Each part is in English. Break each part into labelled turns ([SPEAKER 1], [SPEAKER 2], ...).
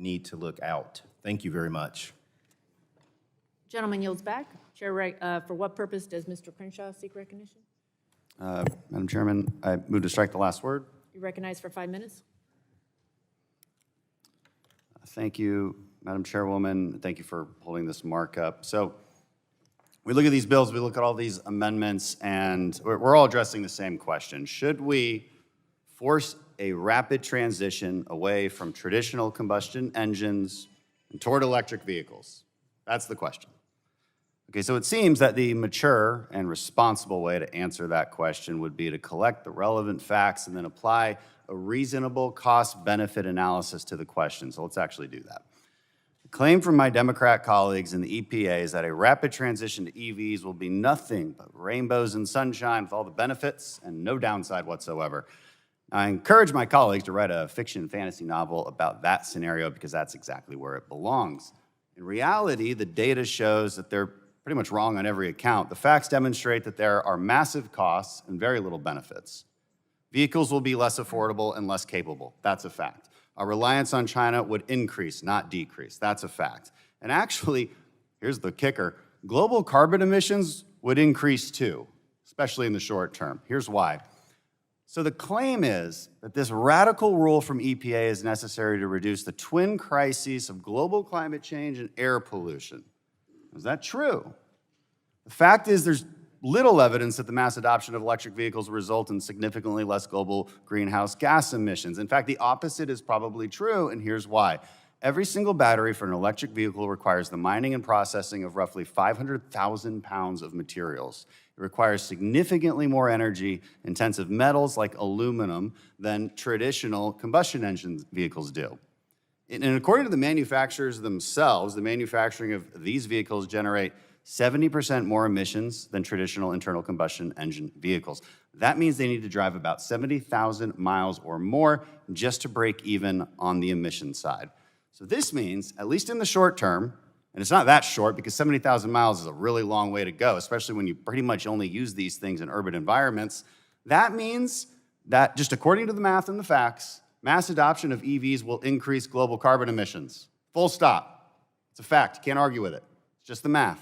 [SPEAKER 1] need to look out. Thank you very much.
[SPEAKER 2] Gentleman yields back. Chair, for what purpose does Mr. Crenshaw seek recognition?
[SPEAKER 3] Madam Chairman, I move to strike the last word.
[SPEAKER 2] You're recognized for 5 minutes.
[SPEAKER 3] Thank you, Madam Chairwoman. Thank you for holding this markup. So we look at these bills, we look at all these amendments, and we're all addressing the same question. Should we force a rapid transition away from traditional combustion engines and toward electric vehicles? That's the question. Okay, so it seems that the mature and responsible way to answer that question would be to collect the relevant facts and then apply a reasonable cost-benefit analysis to the question. So let's actually do that. The claim from my Democrat colleagues in the EPA is that a rapid transition to EVs will be nothing but rainbows and sunshine with all the benefits and no downside whatsoever. I encourage my colleagues to write a fiction fantasy novel about that scenario because that's exactly where it belongs. In reality, the data shows that they're pretty much wrong on every account. The facts demonstrate that there are massive costs and very little benefits. Vehicles will be less affordable and less capable. That's a fact. Our reliance on China would increase, not decrease. That's a fact. And actually, here's the kicker, global carbon emissions would increase too, especially in the short term. Here's why. So the claim is that this radical rule from EPA is necessary to reduce the twin crises of global climate change and air pollution. Is that true? The fact is there's little evidence that the mass adoption of electric vehicles will result in significantly less global greenhouse gas emissions. In fact, the opposite is probably true, and here's why. Every single battery for an electric vehicle requires the mining and processing of roughly 500,000 pounds of materials. It requires significantly more energy-intensive metals like aluminum than traditional combustion engine vehicles do. And according to the manufacturers themselves, the manufacturing of these vehicles generate 70% more emissions than traditional internal combustion engine vehicles. That means they need to drive about 70,000 miles or more just to break even on the emission side. So this means, at least in the short term, and it's not that short because 70,000 miles is a really long way to go, especially when you pretty much only use these things in urban environments. That means that just according to the math and the facts, mass adoption of EVs will increase global carbon emissions. Full stop. It's a fact. You can't argue with it. It's just the math.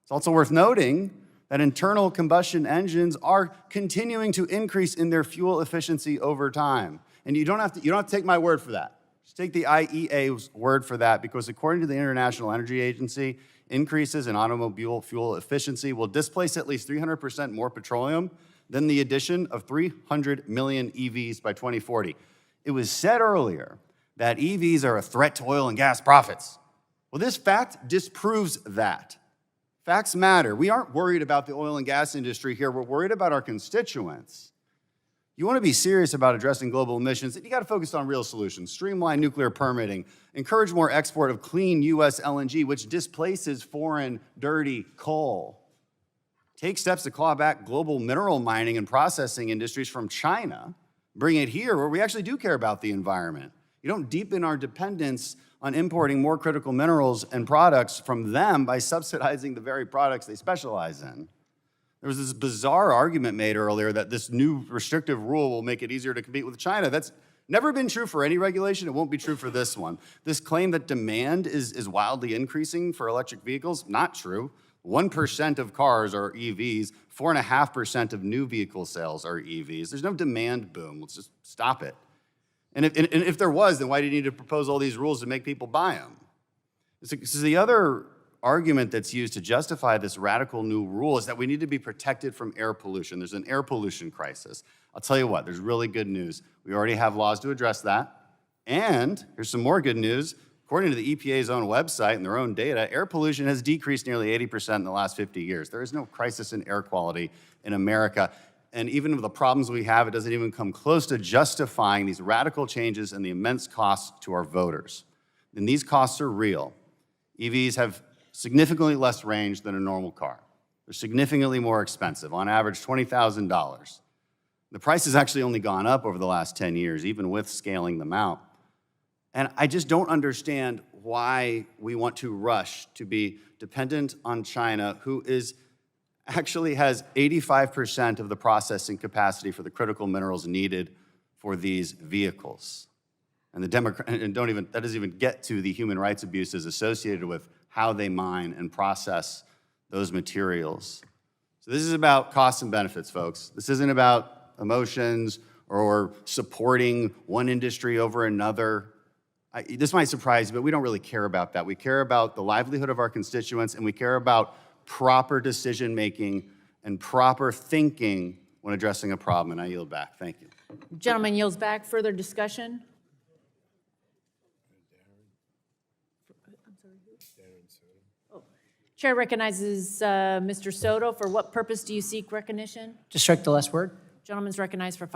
[SPEAKER 3] It's also worth noting that internal combustion engines are continuing to increase in their fuel efficiency over time. And you don't have to take my word for that. Just take the IEA's word for that, because according to the International Energy Agency, increases in automobile fuel efficiency will displace at least 300% more petroleum than the addition of 300 million EVs by 2040. It was said earlier that EVs are a threat to oil and gas profits. Well, this fact disproves that. Facts matter. We aren't worried about the oil and gas industry here. We're worried about our constituents. You want to be serious about addressing global emissions, you got to focus on real solutions. Streamline nuclear permitting. Encourage more export of clean U.S. LNG, which displaces foreign, dirty coal. Take steps to claw back global mineral mining and processing industries from China. Bring it here where we actually do care about the environment. You don't deepen our dependence on importing more critical minerals and products from them by subsidizing the very products they specialize in. There was this bizarre argument made earlier that this new restrictive rule will make it easier to compete with China. That's never been true for any regulation. It won't be true for this one. This claim that demand is wildly increasing for electric vehicles, not true. 1% of cars are EVs, 4.5% of new vehicle sales are EVs. There's no demand boom. Let's just stop it. And if there was, then why do you need to propose all these rules to make people buy them? This is the other argument that's used to justify this radical new rule is that we need to be protected from air pollution. There's an air pollution crisis. I'll tell you what, there's really good news. We already have laws to address that. And here's some more good news. According to the EPA's own website and their own data, air pollution has decreased nearly 80% in the last 50 years. There is no crisis in air quality in America. And even with the problems we have, it doesn't even come close to justifying these radical changes and the immense costs to our voters. And these costs are real. EVs have significantly less range than a normal car. They're significantly more expensive, on average $20,000. The price has actually only gone up over the last 10 years, even with scaling them out. And I just don't understand why we want to rush to be dependent on China, who actually has 85% of the processing capacity for the critical minerals needed for these vehicles. And that doesn't even get to the human rights abuses associated with how they mine and process those materials. So this is about costs and benefits, folks. This isn't about emotions or supporting one industry over another. This might surprise you, but we don't really care about that. We care about the livelihood of our constituents, and we care about proper decision-making and proper thinking when addressing a problem, and I yield back. Thank you.
[SPEAKER 2] Gentleman yields back. Further discussion? Chair recognizes Mr. Soto. For what purpose do you seek recognition?
[SPEAKER 4] To strike the last word.
[SPEAKER 2] Gentleman's recognized for 5